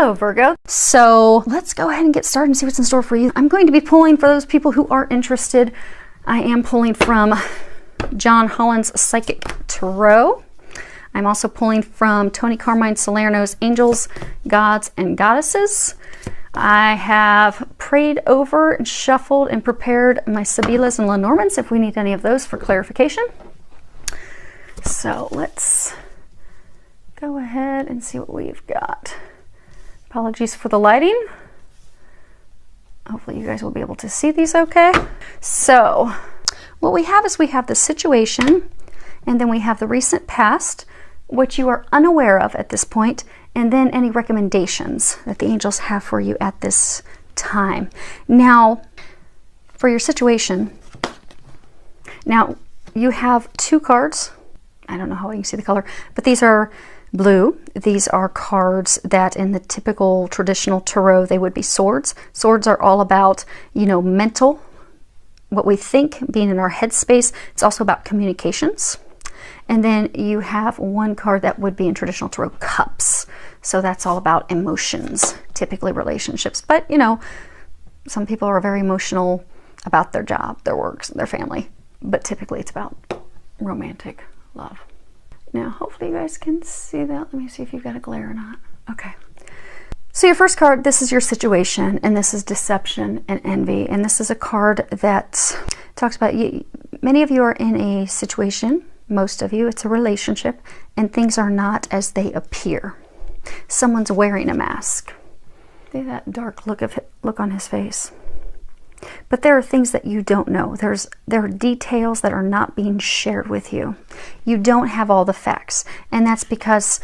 Hello, Virgo. So let's go ahead and get started and see what's in store for you. I'm going to be pulling for those people who are interested. I am pulling from John Holland's Psychic Tarot. I'm also pulling from Tony Carmine Salerno's Angels, Gods, and Goddesses. I have prayed over and shuffled and prepared my Sibylas and Lenormands if we need any of those for clarification. So let's go ahead and see what we've got. Apologies for the lighting. Hopefully you guys will be able to see these okay. So what we have is we have the situation, and then we have the recent past, which you are unaware of at this point, and then any recommendations that the angels have for you at this time. Now, for your situation, now you have two cards. I don't know how you can see the color, but these are blue. These are cards that in the typical traditional tarot, they would be swords. Swords are all about, you know, mental, what we think, being in our headspace. It's also about communications. And then you have one card that would be in traditional tarot, cups. So that's all about emotions, typically relationships. But, you know, some people are very emotional about their job, their work, their family. But typically it's about romantic love. Now, hopefully you guys can see that. Let me see if you've got a glare or not. Okay. So your first card, this is your situation, and this is deception and envy. And this is a card that talks about many of you are in a situation, most of you, it's a relationship, and things are not as they appear. Someone's wearing a mask. See that dark look on his face. But there are things that you don't know. There are details that are not being shared with you. You don't have all the facts. And that's because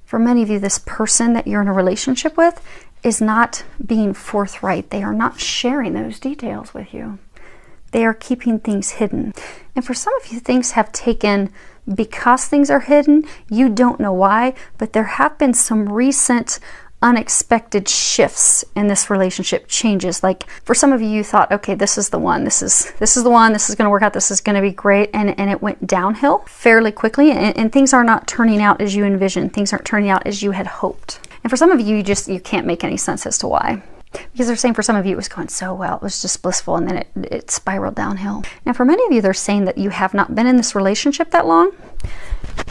for many of you, this person that you're in a relationship with is not being forthright. They are not sharing those details with you. They are keeping things hidden. And for some of you, things have taken, because things are hidden, you don't know why, but there have been some recent unexpected shifts in this relationship, changes. Like for some of you, you thought, okay, this is the one, this is the one, this is going to work out, this is going to be great, and it went downhill fairly quickly, and things are not turning out as you envisioned. Things aren't turning out as you had hoped. And for some of you, you can't make any sense as to why. Because they're saying for some of you it was going so well, it was just blissful, and then it spiraled downhill. Now for many of you, they're saying that you have not been in this relationship that long,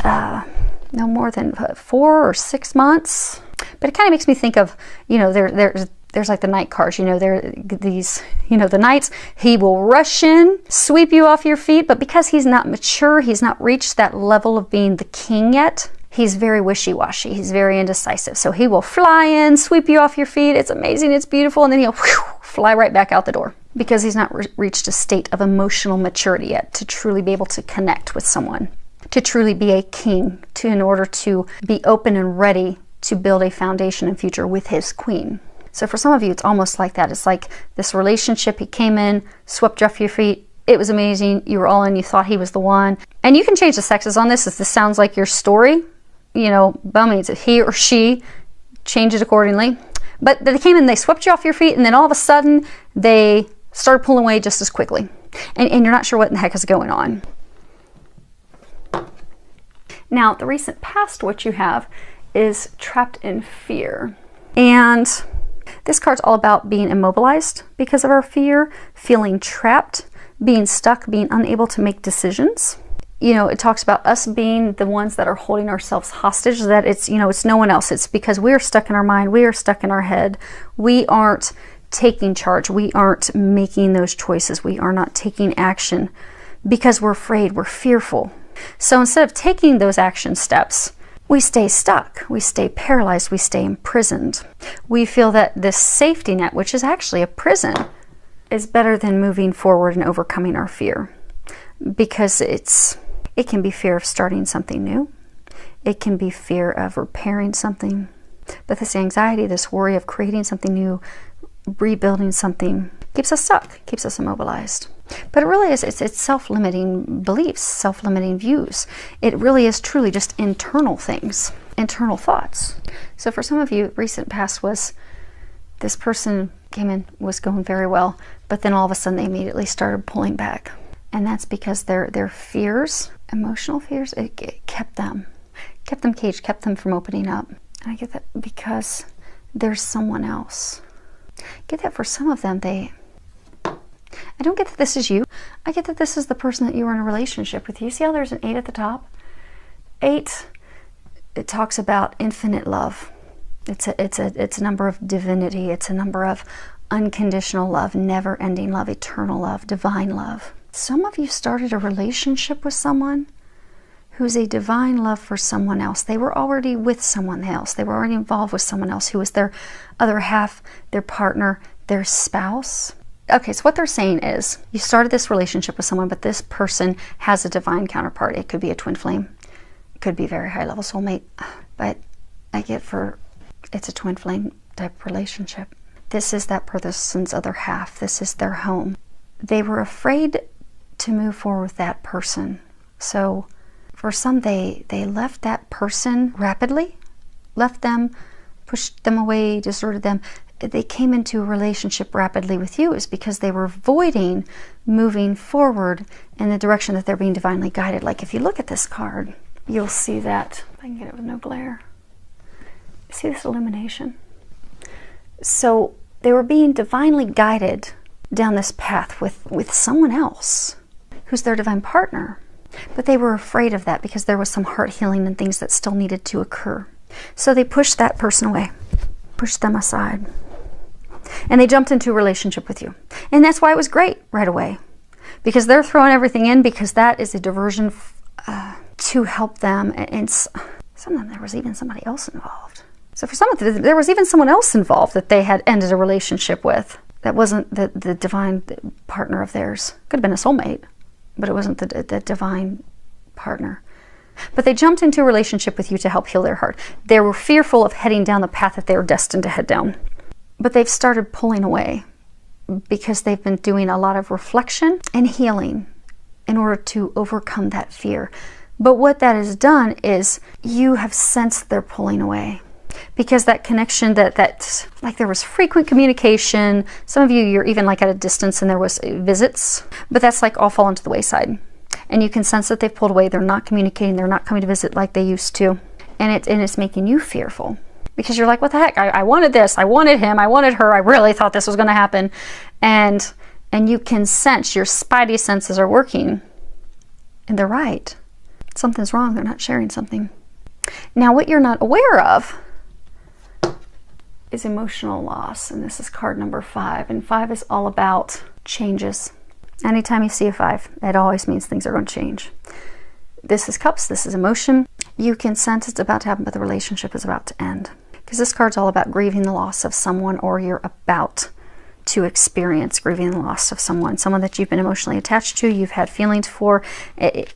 no more than 4 or 6 months. But it kind of makes me think of, you know, there's like the knight cards, you know, there these, you know, the knights, he will rush in, sweep you off your feet, but because he's not mature, he's not reached that level of being the king yet, he's very wishy-washy, he's very indecisive. So he will fly in, sweep you off your feet, it's amazing, it's beautiful, and then he'll fly right back out the door because he's not reached a state of emotional maturity yet to truly be able to connect with someone, to truly be a king, in order to be open and ready to build a foundation and future with his queen. So for some of you, it's almost like that. It's like this relationship, he came in, swept you off your feet, it was amazing, you were all in, you thought he was the one. And you can change the sexes on this if this sounds like your story, you know, by all means, if he or she, change it accordingly. But they came in, they swept you off your feet, and then all of a sudden, they started pulling away just as quickly. And you're not sure what in the heck is going on. Now, the recent past, what you have is trapped in fear. And this card's all about being immobilized because of our fear, feeling trapped, being stuck, being unable to make decisions. You know, it talks about us being the ones that are holding ourselves hostage, that it's, you know, it's no one else. It's because we're stuck in our mind, we are stuck in our head. We aren't taking charge. We aren't making those choices. We are not taking action because we're afraid, we're fearful. So instead of taking those action steps, we stay stuck, we stay paralyzed, we stay imprisoned. We feel that this safety net, which is actually a prison, is better than moving forward and overcoming our fear. Because it can be fear of starting something new. It can be fear of repairing something. But this anxiety, this worry of creating something new, rebuilding something, keeps us stuck, keeps us immobilized. But it really is, it's self-limiting beliefs, self-limiting views. It really is truly just internal things, internal thoughts. So for some of you, recent past was this person came in, was going very well, but then all of a sudden they immediately started pulling back. And that's because their fears, emotional fears, it kept them caged, kept them from opening up. And I get that because there's someone else. Get that for some of them, I don't get that this is you. I get that this is the person that you were in a relationship with. You see how there's an 8 at the top? 8, it talks about infinite love. It's a number of divinity. It's a number of unconditional love, never-ending love, eternal love, divine love. Some of you started a relationship with someone who's a divine love for someone else. They were already with someone else. They were already involved with someone else who was their other half, their partner, their spouse. Okay, so what they're saying is you started this relationship with someone, but this person has a divine counterpart. It could be a twin flame. It could be a very high-level soulmate. But I get it's a twin flame type relationship. This is that person's other half. This is their home. They were afraid to move forward with that person. So for some, they left that person rapidly, left them, pushed them away, deserted them. They came into a relationship rapidly with you is because they were avoiding moving forward in the direction that they're being divinely guided. Like if you look at this card, you'll see that. If I can get it with no glare. See this illumination? So they were being divinely guided down this path with someone else who's their divine partner. But they were afraid of that because there was some heart healing and things that still needed to occur. So they pushed that person away, pushed them aside. And they jumped into a relationship with you. And that's why it was great right away. Because they're throwing everything in because that is a diversion to help them. And some of them, there was even somebody else involved. So for some of them, there was even someone else involved that they had ended a relationship with. That wasn't the divine partner of theirs. Could have been a soulmate, but it wasn't the divine partner. But they jumped into a relationship with you to help heal their heart. They were fearful of heading down the path that they were destined to head down. But they've started pulling away because they've been doing a lot of reflection and healing in order to overcome that fear. But what that has done is you have sensed they're pulling away. Because that connection, that like there was frequent communication. Some of you, you're even like at a distance and there was visits. But that's like all fallen to the wayside. And you can sense that they've pulled away. They're not communicating. They're not coming to visit like they used to. And it's making you fearful. Because you're like, what the heck? I wanted this. I wanted him. I wanted her. I really thought this was going to happen. And you can sense, your spidey senses are working. And they're right. Something's wrong. They're not sharing something. Now, what you're not aware of is emotional loss. And this is card number 5. And 5 is all about changes. Anytime you see a 5, it always means things are going to change. This is cups. This is emotion. You can sense it's about to happen, but the relationship is about to end. Because this card's all about grieving the loss of someone, or you're about to experience grieving the loss of someone that you've been emotionally attached to, you've had feelings for. It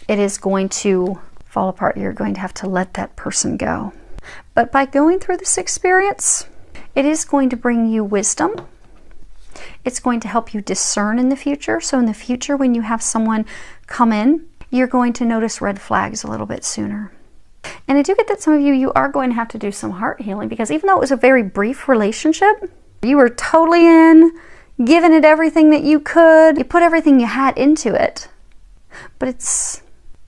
is going to fall apart. You're going to have to let that person go. But by going through this experience, it is going to bring you wisdom. It's going to help you discern in the future. So in the future, when you have someone come in, you're going to notice red flags a little bit sooner. And I do get that some of you are going to have to do some heart healing, because even though it was a very brief relationship, you were totally in, giving it everything that you could. You put everything you had into it. But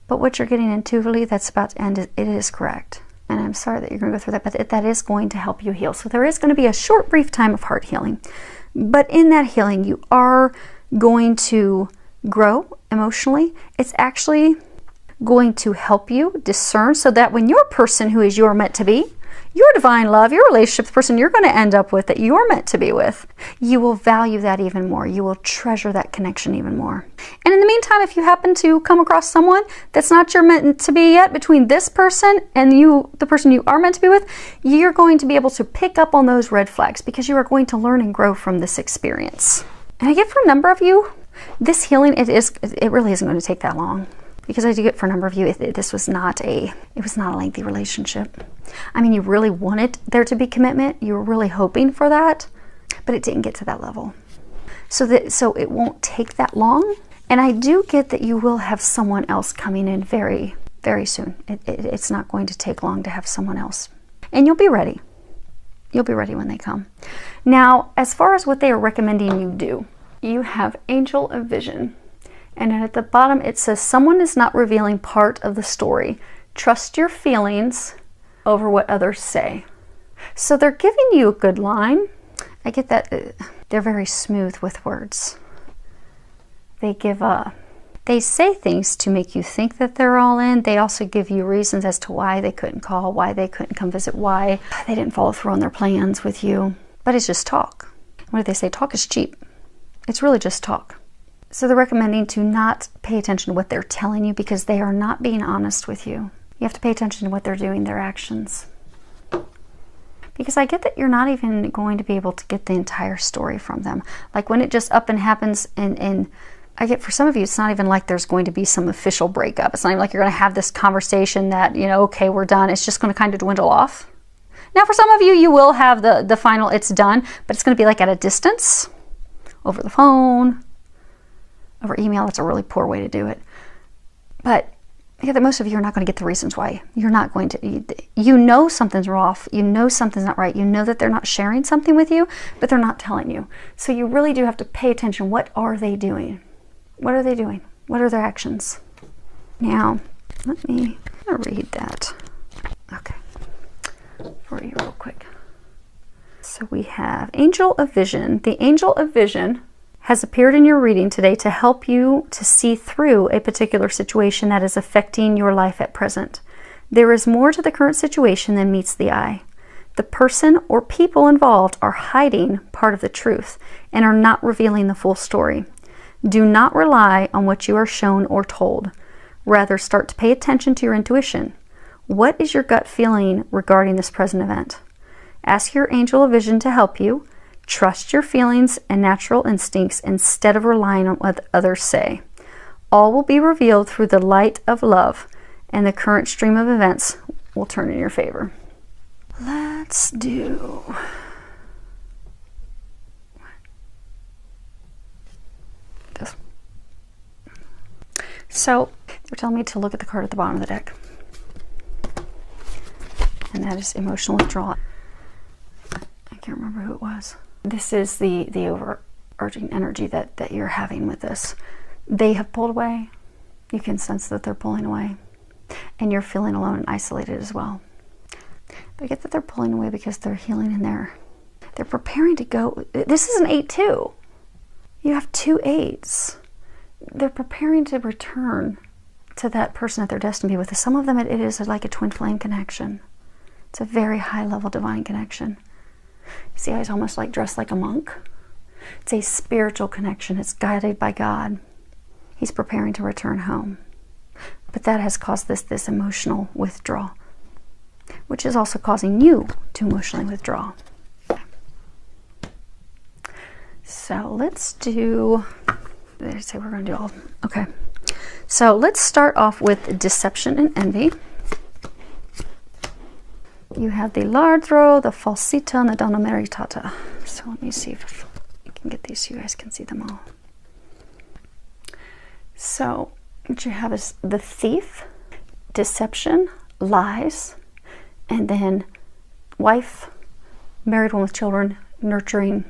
what you're getting intuitively that's about to end, it is correct. And I'm sorry that you're going to go through that, but that is going to help you heal. So there is going to be a short, brief time of heart healing. But in that healing, you are going to grow emotionally. It's actually going to help you discern, so that when your person who is your meant to be, your divine love, your relationship, the person you're going to end up with, that you're meant to be with, you will value that even more. You will treasure that connection even more. And in the meantime, if you happen to come across someone that's not your meant to be yet, between this person and you, the person you are meant to be with, you're going to be able to pick up on those red flags, because you are going to learn and grow from this experience. And I get for a number of you, this healing, it really isn't going to take that long. Because I do get for a number of you, this was not a lengthy relationship. I mean, you really wanted there to be commitment. You were really hoping for that, but it didn't get to that level. So it won't take that long. And I do get that you will have someone else coming in very, very soon. It's not going to take long to have someone else. And you'll be ready. You'll be ready when they come. Now, as far as what they are recommending you do, you have Angel of Vision. And then at the bottom it says, someone is not revealing part of the story. Trust your feelings over what others say. So they're giving you a good line. I get that they're very smooth with words. They say things to make you think that they're all in. They also give you reasons as to why they couldn't call, why they couldn't come visit, why they didn't follow through on their plans with you. But it's just talk. What do they say? Talk is cheap. It's really just talk. So they're recommending to not pay attention to what they're telling you because they are not being honest with you. You have to pay attention to what they're doing, their actions. Because I get that you're not even going to be able to get the entire story from them. Like when it just up and happens, and I get for some of you, it's not even like there's going to be some official breakup. It's not even like you're going to have this conversation that, you know, okay, we're done. It's just going to kind of dwindle off. Now for some of you, you will have the final it's done, but it's going to be like at a distance, over the phone, over email. That's a really poor way to do it. But I get that most of you are not going to get the reasons why. You're not going to, you know something's off, you know something's not right, you know that they're not sharing something with you, but they're not telling you. So you really do have to pay attention. What are they doing? What are they doing? What are their actions? Now, let me read that. Okay, for you real quick. So we have Angel of Vision. The Angel of Vision has appeared in your reading today to help you to see through a particular situation that is affecting your life at present. There is more to the current situation than meets the eye. The person or people involved are hiding part of the truth and are not revealing the full story. Do not rely on what you are shown or told. Rather, start to pay attention to your intuition. What is your gut feeling regarding this present event? Ask your Angel of Vision to help you. Trust your feelings and natural instincts instead of relying on what others say. All will be revealed through the light of love, and the current stream of events will turn in your favor. Let's do this. So they're telling me to look at the card at the bottom of the deck, and that is emotional withdrawal. I can't remember who it was. This is the overarching energy that you're having with this. They have pulled away. You can sense that they're pulling away. And you're feeling alone and isolated as well. But I get that they're pulling away because they're healing in there. They're preparing to go. This is an 8-2. You have 2 8s. They're preparing to return to that person that they're destined to be with. Some of them, it is like a twin flame connection. It's a very high level divine connection. You see how he's almost like dressed like a monk? It's a spiritual connection. It's guided by God. He's preparing to return home. But that has caused this emotional withdrawal, which is also causing you to emotionally withdraw. So let's do, they say we're going to do all of them. Okay. So let's start off with deception and envy. You have the Lardro, the Falsita, and the Donna Meritata. So let me see if I can get these so you guys can see them all. So what you have is the thief, deception, lies, and then wife, married one with children, nurturing.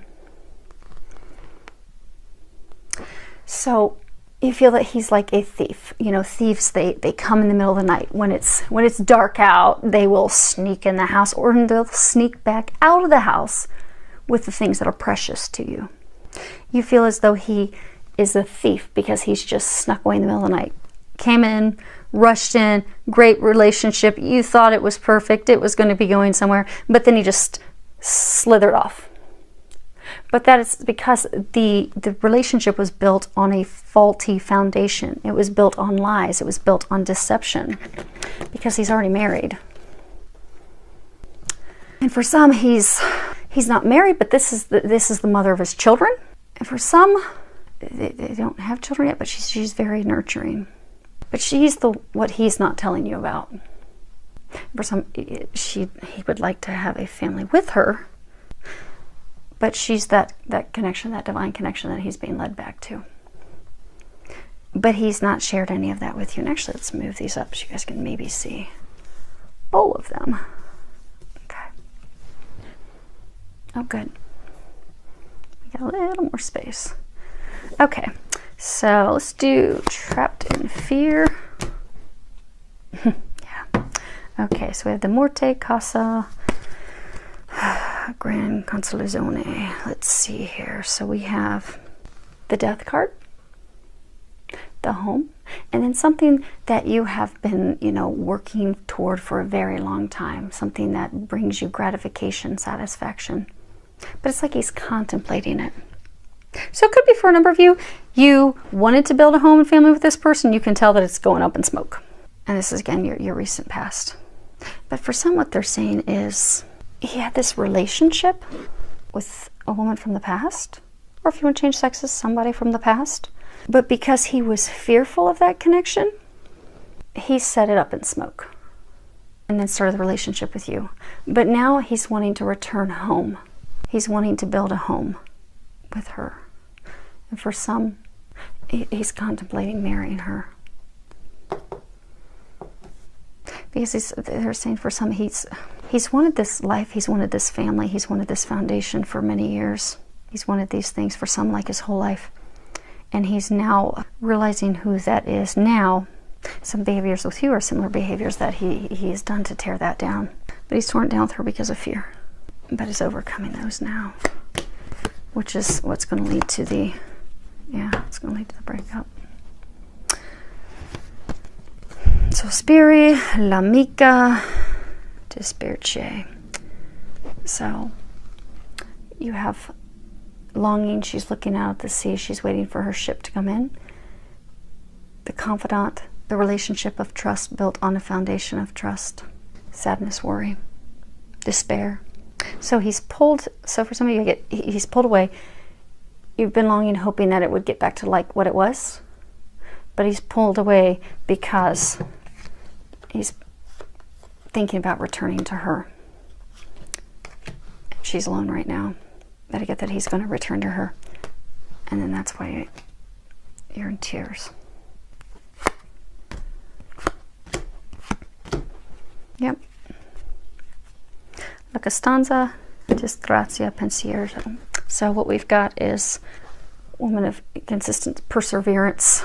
So you feel that he's like a thief. You know, thieves, they come in the middle of the night. When it's dark out, they will sneak in the house, or they'll sneak back out of the house with the things that are precious to you. You feel as though he is a thief because he's just snuck away in the middle of the night. Came in, rushed in, great relationship. You thought it was perfect. It was going to be going somewhere, but then he just slithered off. But that is because the relationship was built on a faulty foundation. It was built on lies. It was built on deception because he's already married. And for some, he's not married, but this is the mother of his children. And for some, they don't have children yet, but she's very nurturing. But she's what he's not telling you about. For some, he would like to have a family with her. But she's that connection, that divine connection that he's being led back to. But he's not shared any of that with you. And actually, let's move these up so you guys can maybe see all of them. Okay. Oh, good. We got a little more space. Okay, so let's do trapped in fear. Yeah. Okay, so we have the Morte, Casa, Gran Consolazione. Let's see here. So we have the Death card, the Home, and then something that you have been, you know, working toward for a very long time. Something that brings you gratification, satisfaction. But it's like he's contemplating it. So it could be for a number of you, you wanted to build a home and family with this person. You can tell that it's going up in smoke. And this is, again, your recent past. But for some, what they're saying is he had this relationship with a woman from the past. Or if you want to change sexes, somebody from the past. But because he was fearful of that connection, he set it up in smoke. And then started the relationship with you. But now he's wanting to return home. He's wanting to build a home with her. And for some, he's contemplating marrying her. Because they're saying for some, he's wanted this life, he's wanted this family, he's wanted this foundation for many years. He's wanted these things for some like his whole life. And he's now realizing who that is now. Some behaviors with you are similar behaviors that he has done to tear that down. But he's torn it down with her because of fear. But is overcoming those now, which is what's going to lead to the, it's going to lead to the breakup. So Spiri, l'amica, dispirce. So you have longing, she's looking out at the sea, she's waiting for her ship to come in. The confidant, the relationship of trust built on a foundation of trust. Sadness, worry, despair. So he's pulled, so for some of you, he's pulled away. You've been longing, hoping that it would get back to like what it was. But he's pulled away because he's thinking about returning to her. She's alone right now. But I get that he's going to return to her. And then that's why you're in tears. Yep. La Costanza, Disgrazia, Pensiero. So what we've got is woman of consistent perseverance.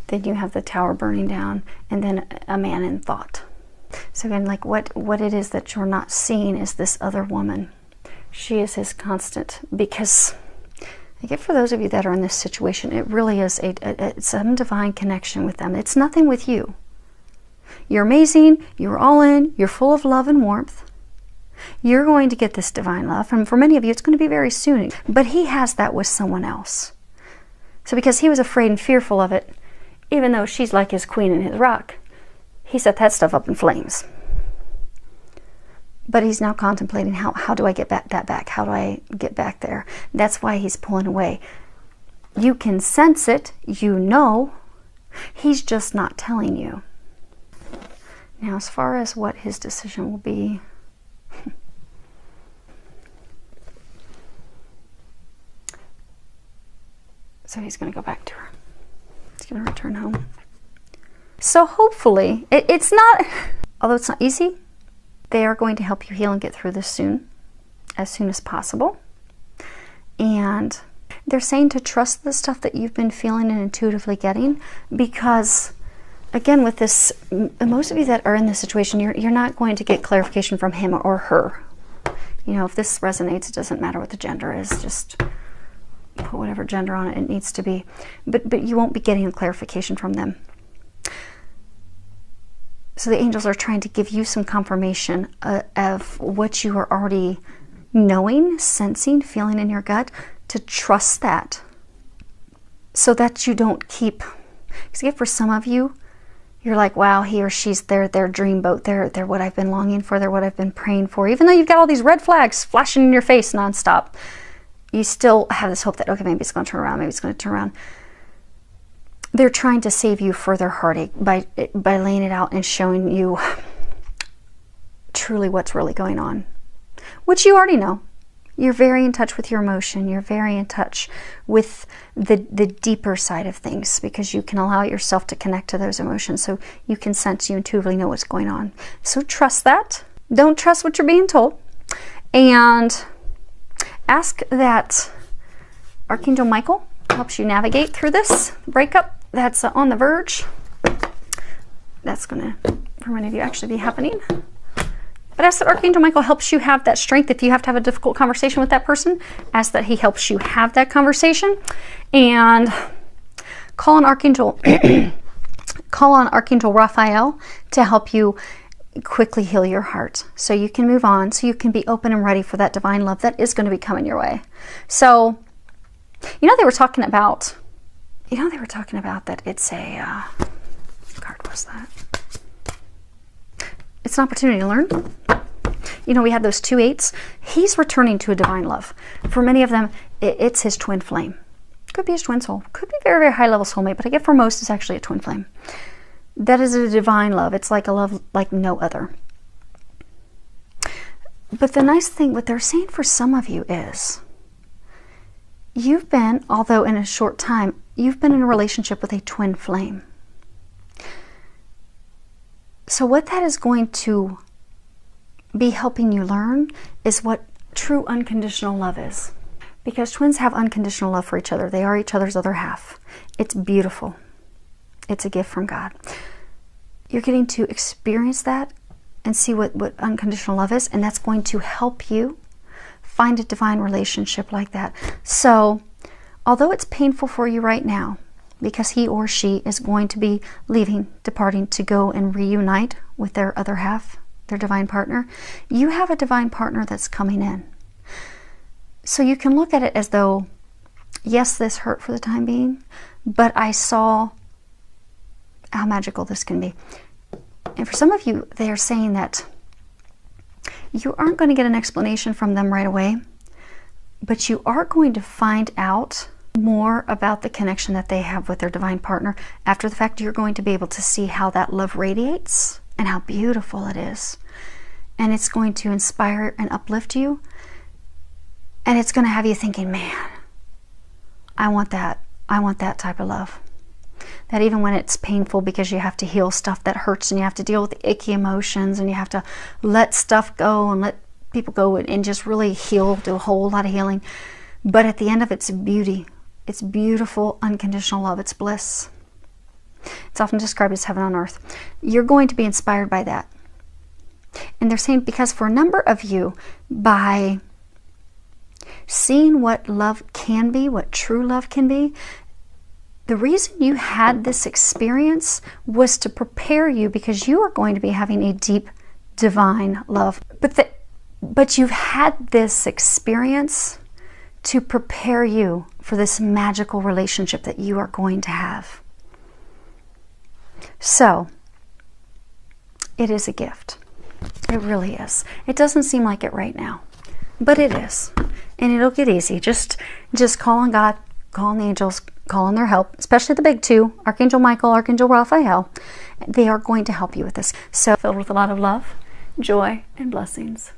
Then you have the tower burning down, and then a man in thought. So again, like what it is that you're not seeing is this other woman. She is his constant, because I get for those of you that are in this situation, it really is some divine connection with them. It's nothing with you. You're amazing, you're all in, you're full of love and warmth. You're going to get this divine love, and for many of you it's going to be very soon. But he has that with someone else. So because he was afraid and fearful of it, even though she's like his queen and his rock, he set that stuff up in flames. But he's now contemplating, how do I get that back? How do I get back there? That's why he's pulling away. You can sense it, you know. He's just not telling you. Now, as far as what his decision will be, so he's going to go back to her. He's going to return home. So hopefully, it's not, although it's not easy, they are going to help you heal and get through this as soon as possible. And they're saying to trust the stuff that you've been feeling and intuitively getting, because again, with this, most of you that are in this situation, you're not going to get clarification from him or her. You know, if this resonates, it doesn't matter what the gender is, just put whatever gender on it needs to be. But you won't be getting clarification from them. So the angels are trying to give you some confirmation of what you are already knowing, sensing, feeling in your gut, to trust that, so that you don't keep, because for some of you, you're like, wow, he or she's their dreamboat, they're what I've been longing for, they're what I've been praying for. Even though you've got all these red flags flashing in your face nonstop, you still have this hope that, okay, maybe it's going to turn around, maybe it's going to turn around. They're trying to save you further heartache by laying it out and showing you truly what's really going on, which you already know. You're very in touch with your emotion. You're very in touch with the deeper side of things, because you can allow yourself to connect to those emotions, so you can sense, you intuitively know what's going on. So trust that. Don't trust what you're being told. And ask that Archangel Michael helps you navigate through this breakup that's on the verge. That's going to, for many of you, actually be happening. But ask that Archangel Michael helps you have that strength. If you have to have a difficult conversation with that person, ask that he helps you have that conversation. And call on Archangel Raphael to help you quickly heal your heart so you can move on, so you can be open and ready for that divine love that is going to be coming your way. So, they were talking about that it's a what card was that? It's an opportunity to learn. We had those 2 8s. He's returning to a divine love. For many of them, it's his twin flame. Could be his twin soul. Could be very, very high level soulmate, but I get for most it's actually a twin flame. That is a divine love. It's like a love like no other. But the nice thing, what they're saying for some of you is, you've been, although in a short time, you've been in a relationship with a twin flame. So what that is going to be helping you learn is what true unconditional love is. Because twins have unconditional love for each other. They are each other's other half. It's beautiful. It's a gift from God. You're getting to experience that and see what unconditional love is, and that's going to help you find a divine relationship like that. So, although it's painful for you right now, because he or she is going to be leaving, departing to go and reunite with their other half, their divine partner, you have a divine partner that's coming in. So you can look at it as though, yes, this hurt for the time being, but I saw how magical this can be. And for some of you, they are saying that you aren't going to get an explanation from them right away, but you are going to find out more about the connection that they have with their divine partner. After the fact, you're going to be able to see how that love radiates and how beautiful it is. And it's going to inspire and uplift you. And it's going to have you thinking, man, I want that. I want that type of love. That even when it's painful because you have to heal stuff that hurts and you have to deal with the icky emotions and you have to let stuff go and let people go and just really heal, do a whole lot of healing. But at the end of it's beauty. It's beautiful, unconditional love. It's bliss. It's often described as heaven on earth. You're going to be inspired by that. And they're saying because for a number of you, by seeing what love can be, what true love can be, the reason you had this experience was to prepare you because you are going to be having a deep divine love. But you've had this experience to prepare you for this magical relationship that you are going to have. So, it is a gift. It really is. It doesn't seem like it right now, but it is. And it'll get easy. Just call on God, call on the angels, call on their help, especially the big 2, Archangel Michael, Archangel Raphael. They are going to help you with this. So, filled with a lot of love, joy, and blessings.